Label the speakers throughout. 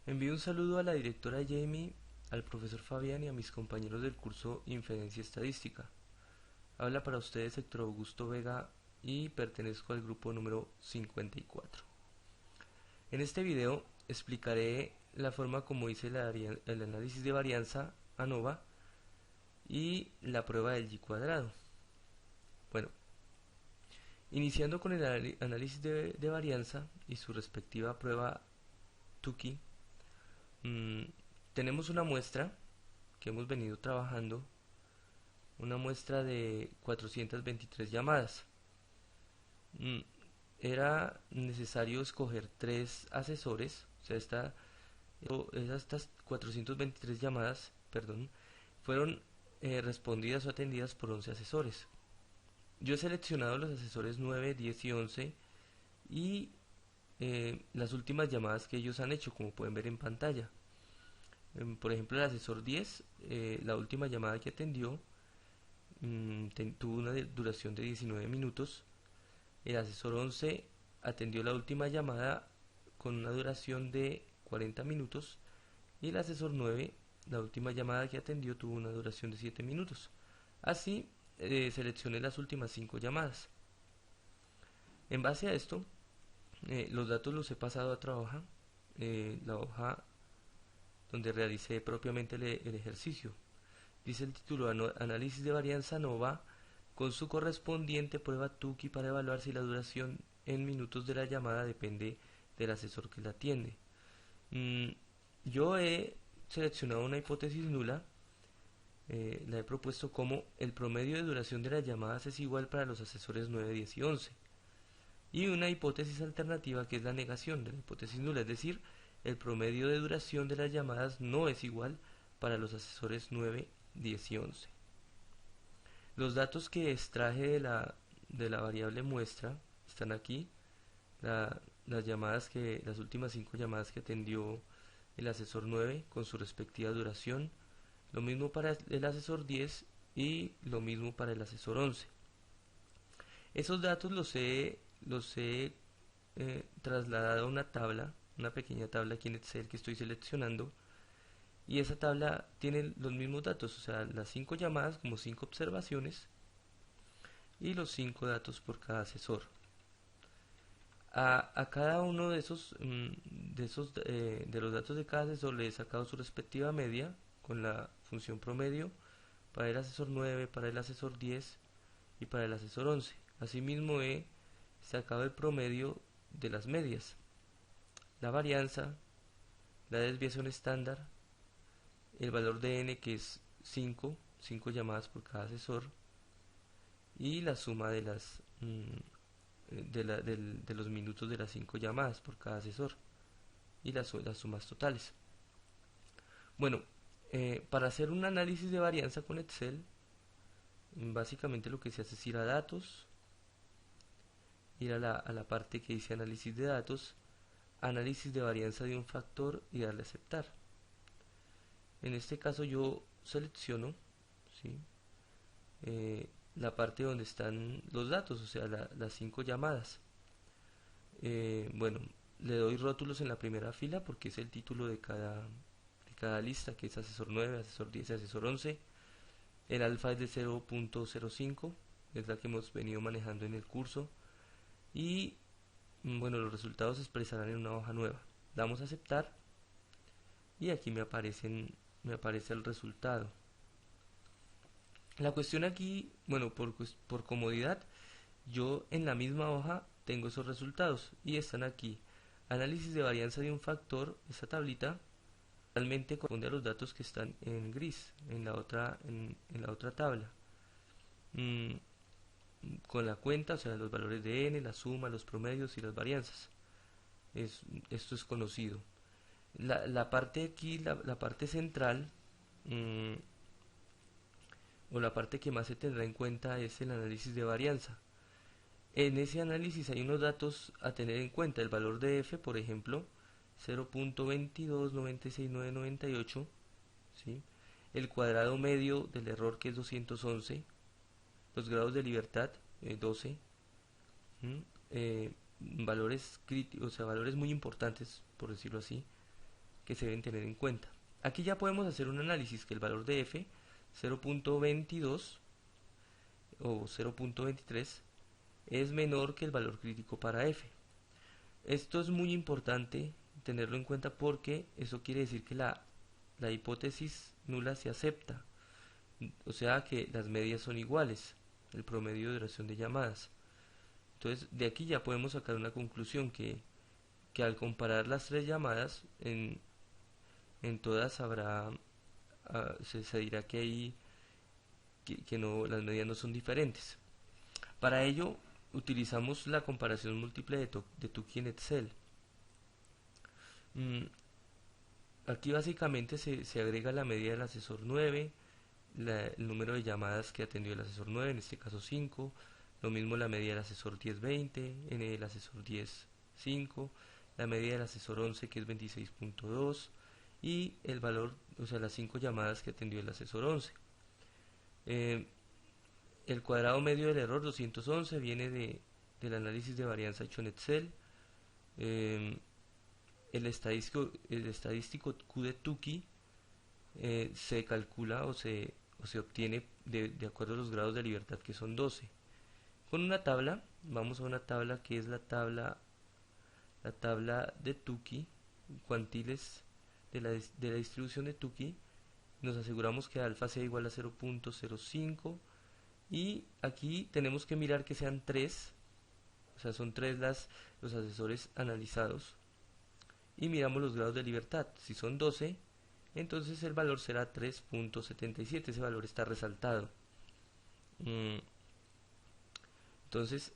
Speaker 1: Envío un saludo a la directora Jamie, al profesor Fabián y a mis compañeros del curso Inferencia Estadística. Habla para ustedes Héctor Augusto Vega y pertenezco al grupo número 54. En este video explicaré la forma como hice el análisis de varianza ANOVA y la prueba del y cuadrado. Bueno, iniciando con el análisis de varianza y su respectiva prueba Tukey, tenemos una muestra que hemos venido trabajando, una muestra de 423 llamadas. Mm, Era necesario escoger tres asesores, o sea, estas 423 llamadas, perdón, fueron respondidas o atendidas por 11 asesores. Yo he seleccionado los asesores 9, 10 y 11 y las últimas llamadas que ellos han hecho, como pueden ver en pantalla. Por ejemplo, el asesor 10, la última llamada que atendió, tuvo una duración de 19 minutos. El asesor 11 atendió la última llamada con una duración de 40 minutos. Y el asesor 9, la última llamada que atendió, tuvo una duración de 7 minutos. Así, seleccioné las últimas 5 llamadas. En base a esto, los datos los he pasado a otra hoja, la hoja donde realicé propiamente el ejercicio. Dice el título: Análisis de varianza ANOVA con su correspondiente prueba Tukey para evaluar si la duración en minutos de la llamada depende del asesor que la atiende. Yo he seleccionado una hipótesis nula, la he propuesto como el promedio de duración de las llamadas es igual para los asesores 9, 10 y 11. Y una hipótesis alternativa que es la negación de la hipótesis nula, es decir, el promedio de duración de las llamadas no es igual para los asesores 9, 10 y 11. Los datos que extraje de la variable muestra están aquí. Las últimas 5 llamadas que atendió el asesor 9 con su respectiva duración, lo mismo para el asesor 10 y lo mismo para el asesor 11. Esos datos los he trasladado a una tabla, una pequeña tabla aquí en Excel que estoy seleccionando, y esa tabla tiene los mismos datos, o sea, las 5 llamadas como 5 observaciones y los 5 datos por cada asesor. A cada uno de los datos de cada asesor le he sacado su respectiva media con la función promedio para el asesor 9, para el asesor 10 y para el asesor 11. Asimismo he sacado el promedio de las medias, la varianza, la desviación estándar, el valor de n, que es 5 llamadas por cada asesor, y la suma de los minutos de las 5 llamadas por cada asesor y las sumas totales. Bueno, para hacer un análisis de varianza con Excel, básicamente lo que se hace es ir a datos, ir a la parte que dice análisis de datos, análisis de varianza de un factor y darle a aceptar. En este caso yo selecciono, ¿sí?, la parte donde están los datos, o sea, las 5 llamadas. Bueno, le doy rótulos en la primera fila porque es el título de cada lista, que es asesor 9, asesor 10 y asesor 11. El alfa es de 0.05, es la que hemos venido manejando en el curso. Y bueno, los resultados se expresarán en una hoja nueva. Damos a aceptar y aquí me aparece el resultado. La cuestión aquí, bueno, por comodidad, yo en la misma hoja tengo esos resultados y están aquí. Análisis de varianza de un factor, esta tablita realmente corresponde a los datos que están en gris, en la otra tabla. Con la cuenta, o sea, los valores de n, la suma, los promedios y las varianzas. Esto es conocido. La parte aquí, la parte central, o la parte que más se tendrá en cuenta, es el análisis de varianza. En ese análisis hay unos datos a tener en cuenta. El valor de f, por ejemplo, 0.2296998, ¿sí? El cuadrado medio del error, que es 211, los grados de libertad, 12, valores críticos, o sea, valores muy importantes, por decirlo así, que se deben tener en cuenta. Aquí ya podemos hacer un análisis que el valor de f 0.22 o 0.23 es menor que el valor crítico para f. Esto es muy importante tenerlo en cuenta porque eso quiere decir que la hipótesis nula se acepta, o sea que las medias son iguales, el promedio de duración de llamadas. Entonces de aquí ya podemos sacar una conclusión que al comparar las tres llamadas en todas habrá se dirá que que no, las medias no son diferentes. Para ello utilizamos la comparación múltiple de Tukey en Excel. Mm, Aquí básicamente se agrega la media del asesor 9, el número de llamadas que atendió el asesor 9, en este caso 5, lo mismo la media del asesor 10-20, en el asesor 10-5, la media del asesor 11 que es 26.2 y el valor, o sea, las 5 llamadas que atendió el asesor 11. El cuadrado medio del error 211 viene del análisis de varianza hecho en Excel. Eh, el estadístico Q de Tukey se calcula o se obtiene de acuerdo a los grados de libertad que son 12. Con una tabla, vamos a una tabla que es la tabla de Tukey, cuantiles de la distribución de Tukey. Nos aseguramos que alfa sea igual a 0.05 y aquí tenemos que mirar que sean 3, o sea son 3 los asesores analizados y miramos los grados de libertad. Si son 12, entonces el valor será 3.77, ese valor está resaltado. Entonces,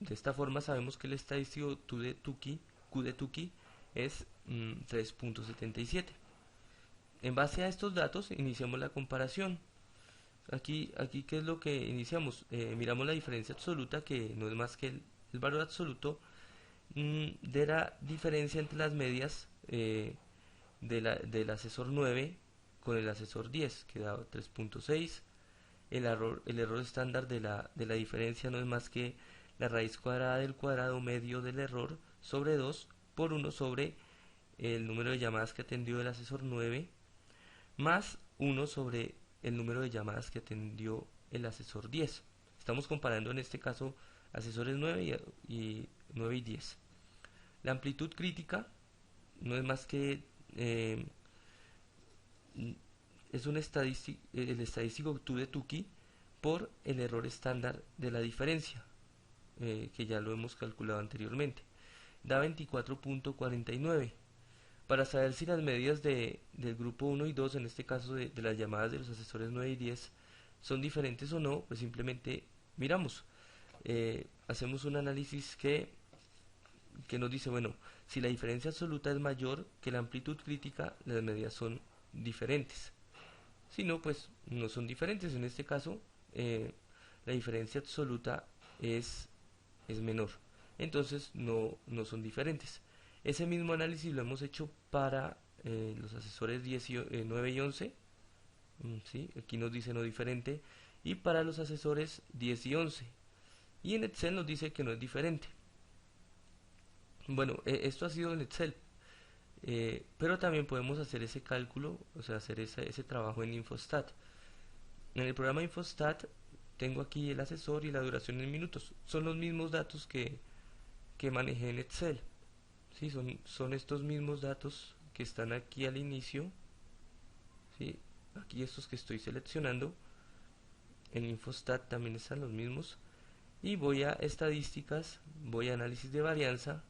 Speaker 1: de esta forma sabemos que el estadístico Q de Tukey es 3.77. En base a estos datos iniciamos la comparación. Aquí ¿qué es lo que iniciamos? Miramos la diferencia absoluta, que no es más que el valor absoluto de la diferencia entre las medias del asesor 9 con el asesor 10, que da 3.6. El error estándar de la diferencia no es más que la raíz cuadrada del cuadrado medio del error sobre 2 por 1 sobre el número de llamadas que atendió el asesor 9 más 1 sobre el número de llamadas que atendió el asesor 10. Estamos comparando en este caso asesores 9 y 9 y 10. La amplitud crítica no es más que es el estadístico Q de Tukey por el error estándar de la diferencia, que ya lo hemos calculado anteriormente. Da 24.49. Para saber si las medidas del grupo 1 y 2, en este caso de las llamadas de los asesores 9 y 10, son diferentes o no, pues simplemente miramos. Hacemos un análisis que nos dice, bueno, si la diferencia absoluta es mayor que la amplitud crítica, las medidas son diferentes. Si no, pues no son diferentes. En este caso, la diferencia absoluta es menor. Entonces no son diferentes. Ese mismo análisis lo hemos hecho para los asesores 9 y 11. ¿Sí? Aquí nos dice no diferente. Y para los asesores 10 y 11. Y en Excel nos dice que no es diferente. Bueno, esto ha sido en Excel. Pero también podemos hacer ese cálculo, o sea, hacer ese trabajo en Infostat. En el programa Infostat tengo aquí el asesor y la duración en minutos. Son los mismos datos que manejé en Excel. ¿Sí? Son estos mismos datos que están aquí al inicio. ¿Sí? Aquí estos que estoy seleccionando. En Infostat también están los mismos. Y voy a estadísticas, voy a análisis de varianza.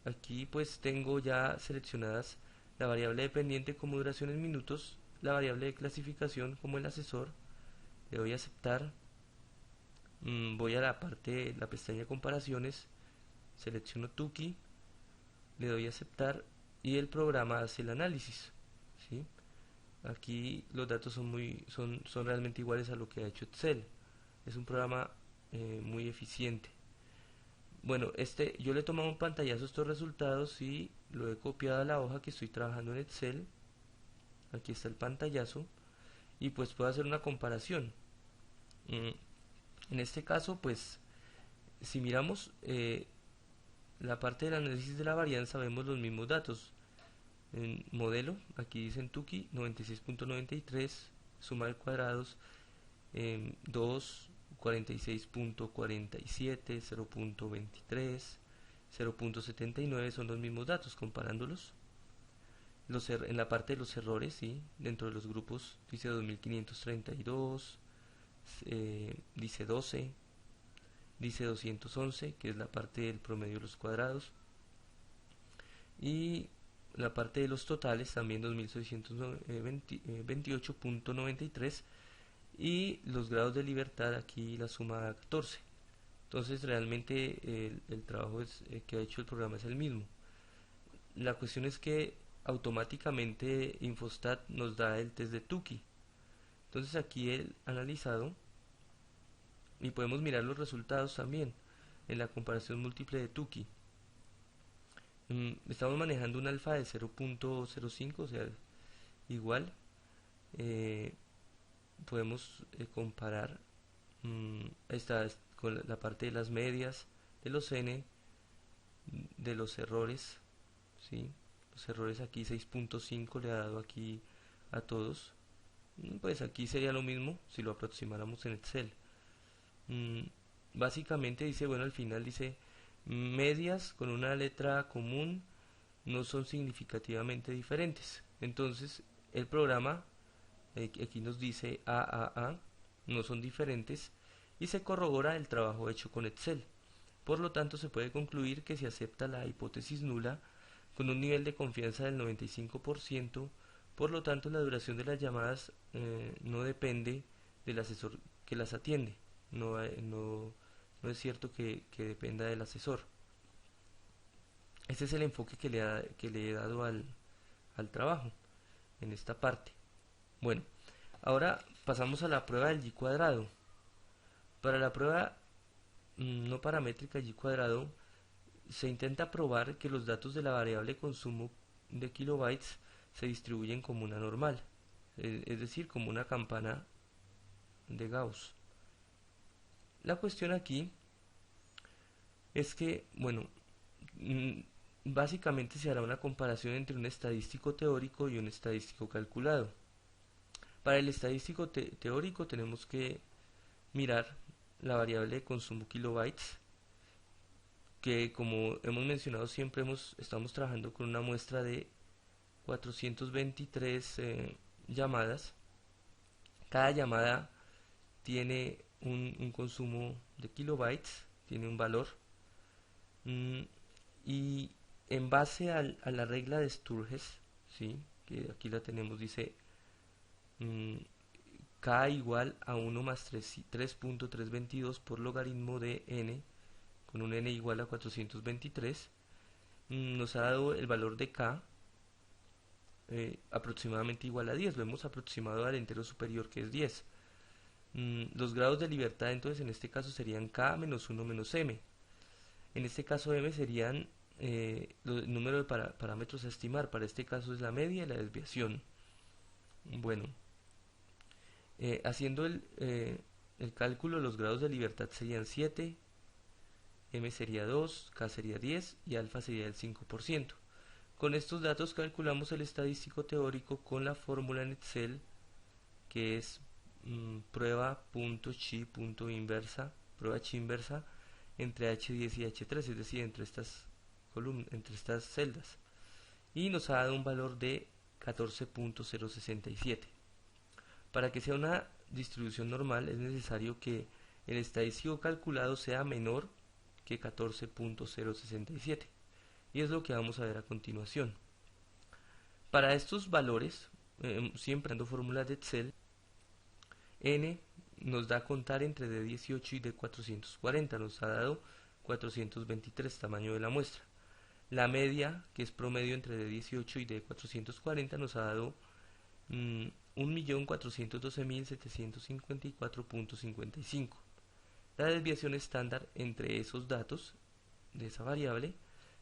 Speaker 1: Aquí pues tengo ya seleccionadas la variable dependiente como duración en minutos, la variable de clasificación como el asesor. Le doy a aceptar. Voy a la pestaña comparaciones, selecciono Tukey, le doy a aceptar y el programa hace el análisis. ¿Sí? Aquí los datos son realmente iguales a lo que ha hecho Excel. Es un programa muy eficiente. Bueno, yo le he tomado un pantallazo a estos resultados y lo he copiado a la hoja que estoy trabajando en Excel. Aquí está el pantallazo y pues puedo hacer una comparación. En este caso, pues, si miramos la parte del análisis de la varianza, vemos los mismos datos. En modelo, aquí dice en Tukey 96.93, suma de cuadrados 2, 46.47, 0.23, 0.79 son los mismos datos comparándolos. En la parte de los errores, ¿sí? Dentro de los grupos dice 2532, dice 12, dice 211, que es la parte del promedio de los cuadrados, y la parte de los totales también 2628.93, y los grados de libertad aquí la suma da 14. Entonces realmente el trabajo que ha hecho el programa es el mismo. La cuestión es que automáticamente Infostat nos da el test de Tukey. Entonces aquí el analizado, y podemos mirar los resultados también en la comparación múltiple de Tukey. Estamos manejando un alfa de 0.05, o sea, igual. eh, Podemos comparar esta con la parte de las medias, de los n, de los errores, ¿sí? Los errores aquí 6.5 le ha dado aquí a todos. Pues aquí sería lo mismo si lo aproximáramos en Excel. Mm, Básicamente dice, bueno, al final dice medias con una letra común no son significativamente diferentes. Entonces el programa aquí nos dice AAA no son diferentes y se corrobora el trabajo hecho con Excel. Por lo tanto, se puede concluir que se acepta la hipótesis nula con un nivel de confianza del 95%. Por lo tanto, la duración de las llamadas no depende del asesor que las atiende. No es cierto que dependa del asesor. Este es el enfoque que le he dado al trabajo en esta parte. Bueno, ahora pasamos a la prueba del y cuadrado. Para la prueba no paramétrica y cuadrado se intenta probar que los datos de la variable consumo de kilobytes se distribuyen como una normal, es decir, como una campana de Gauss. La cuestión aquí es que, bueno, básicamente se hará una comparación entre un estadístico teórico y un estadístico calculado. Para el estadístico teórico tenemos que mirar la variable de consumo kilobytes, que como hemos mencionado siempre estamos trabajando con una muestra de 423 llamadas. Cada llamada tiene un consumo de kilobytes, tiene un valor, y en base a la regla de Sturges, ¿sí? Que aquí la tenemos, dice K igual a 1 más 3.322 por logaritmo de n, con un n igual a 423, nos ha dado el valor de K aproximadamente igual a 10, lo hemos aproximado al entero superior que es 10. Los grados de libertad entonces en este caso serían K menos 1 menos M. En este caso M serían el número de parámetros a estimar. Para este caso es la media y la desviación. Bueno, haciendo el cálculo, los grados de libertad serían 7, M sería 2, K sería 10 y alfa sería el 5%. Con estos datos calculamos el estadístico teórico con la fórmula en Excel, que es prueba.chi.inversa, prueba chi inversa entre H10 y H3, es decir, entre estas celdas. Y nos ha dado un valor de 14.067. Para que sea una distribución normal es necesario que el estadístico calculado sea menor que 14.067. Y es lo que vamos a ver a continuación. Para estos valores, siempre dando fórmulas de Excel, n nos da a contar entre D18 y D440, nos ha dado 423 tamaño de la muestra. La media, que es promedio entre D18 y D440, nos ha dado 1.412.754.55. La desviación estándar entre esos datos de esa variable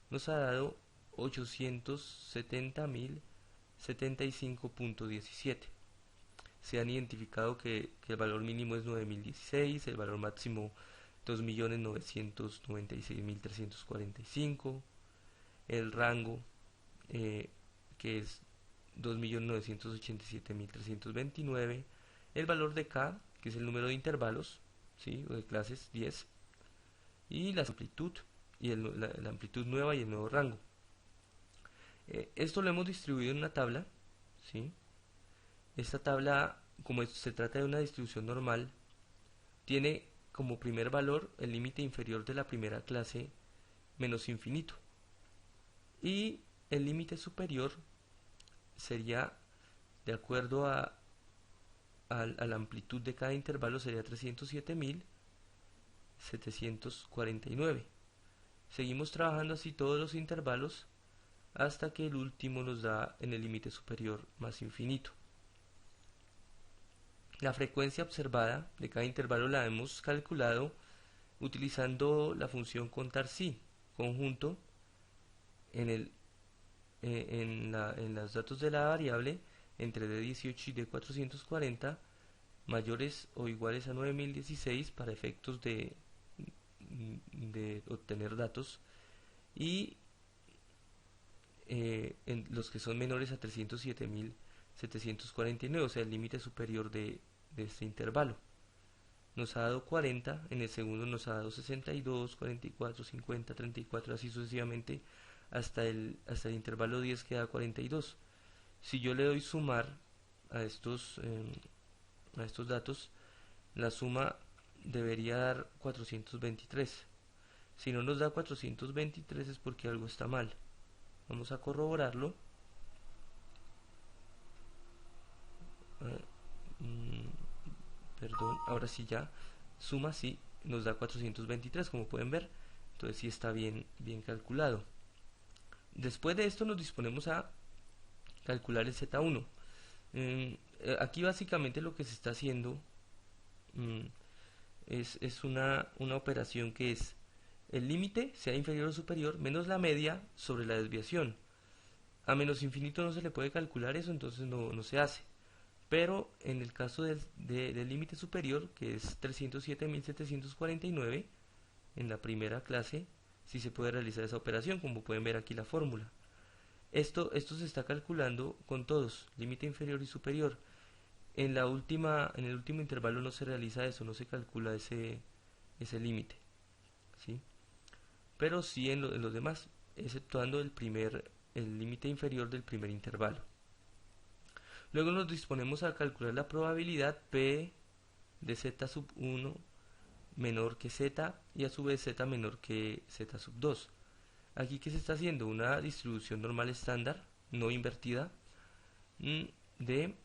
Speaker 1: nos ha dado 870.075.17. Se han identificado que el valor mínimo es 9.016, el valor máximo 2.996.345, el rango que es 2.987.329, el valor de K, que es el número de intervalos, ¿sí? O de clases 10, y la amplitud, y la amplitud nueva y el nuevo rango. Esto lo hemos distribuido en una tabla, ¿sí? Esta tabla, como se trata de una distribución normal, tiene como primer valor el límite inferior de la primera clase menos infinito, y el límite superior sería, de acuerdo a la amplitud de cada intervalo, sería 307.749. Seguimos trabajando así todos los intervalos hasta que el último nos da en el límite superior más infinito. La frecuencia observada de cada intervalo la hemos calculado utilizando la función contar si conjunto en los datos de la variable entre D18 y D440 mayores o iguales a 9016 para efectos de obtener datos, y en los que son menores a 307.749, o sea, el límite superior de este intervalo. Nos ha dado 40, en el segundo nos ha dado 62, 44, 50, 34, así sucesivamente hasta el intervalo 10 que da 42. Si yo le doy sumar a estos datos, la suma debería dar 423. Si no nos da 423 es porque algo está mal. Vamos a corroborarlo. Perdón, ahora sí ya suma, sí, nos da 423, como pueden ver. Entonces sí está bien calculado. Después de esto nos disponemos a calcular el Z1. Aquí básicamente lo que se está haciendo es una operación que es el límite, sea inferior o superior, menos la media sobre la desviación. A menos infinito no se le puede calcular eso, entonces no se hace. Pero en el caso del límite superior, que es 307.749, en la primera clase, sí se puede realizar esa operación, como pueden ver aquí la fórmula. Esto se está calculando con todos, límite inferior y superior. En el último intervalo no se realiza eso, no se calcula ese límite, ¿sí? Pero sí en los demás, exceptuando el límite inferior del primer intervalo. Luego nos disponemos a calcular la probabilidad P de z sub 1 menor que z, y a su vez z menor que z sub 2. Aquí, ¿qué se está haciendo? Una distribución normal estándar, no invertida, de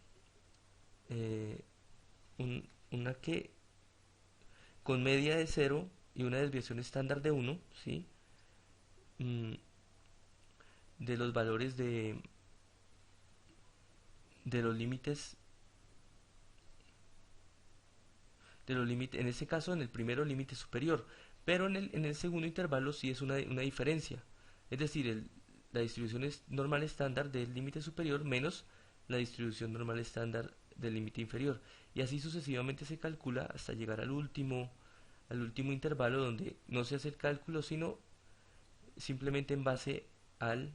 Speaker 1: una que con media de 0 y una desviación estándar de 1, ¿sí? De los valores de los límites, en este caso en el primero límite superior, pero en el segundo intervalo sí es una diferencia, es decir, la distribución normal estándar del límite superior menos la distribución normal estándar del límite inferior, y así sucesivamente se calcula hasta llegar al último intervalo, donde no se hace el cálculo sino simplemente en base al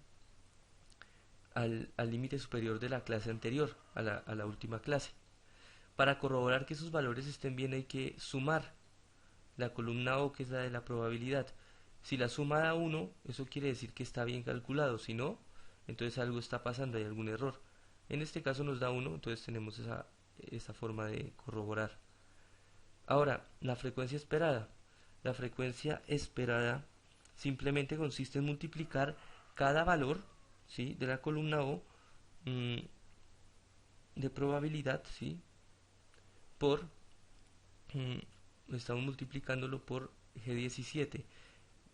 Speaker 1: límite superior de la clase anterior, a la última clase. Para corroborar que esos valores estén bien hay que sumar la columna O, que es la de la probabilidad. Si la suma da 1, eso quiere decir que está bien calculado, si no, entonces algo está pasando, hay algún error. En este caso nos da 1, entonces tenemos esa forma de corroborar. Ahora, la frecuencia esperada. La frecuencia esperada simplemente consiste en multiplicar cada valor, ¿sí?, de la columna O de probabilidad, ¿sí?, por estamos multiplicándolo por G17,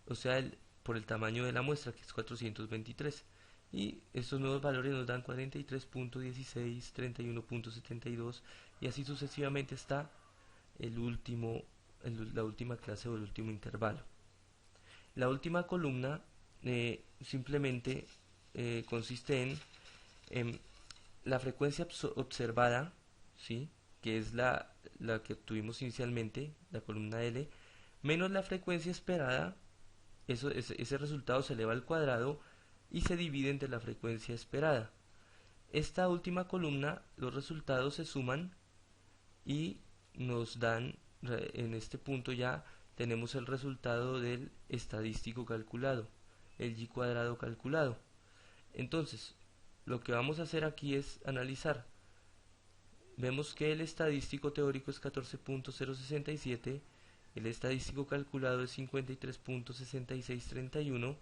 Speaker 1: o sea, por el tamaño de la muestra, que es 423, y estos nuevos valores nos dan 43.16, 31.72, y así sucesivamente hasta la última clase o el último intervalo. La última columna simplemente consiste en la frecuencia observada, ¿sí?, que es la que obtuvimos inicialmente, la columna L, menos la frecuencia esperada. Ese resultado se eleva al cuadrado y se divide entre la frecuencia esperada. Esta última columna, los resultados se suman y nos dan, en este punto ya tenemos el resultado del estadístico calculado, el y cuadrado calculado. Entonces, lo que vamos a hacer aquí es analizar. Vemos que el estadístico teórico es 14.067, el estadístico calculado es 53.6631,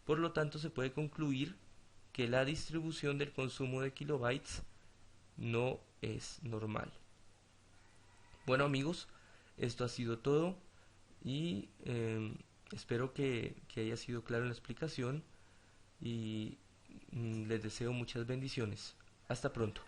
Speaker 1: por lo tanto se puede concluir que la distribución del consumo de kilobytes no es normal. Bueno amigos, esto ha sido todo y espero que haya sido claro en la explicación y les deseo muchas bendiciones. Hasta pronto.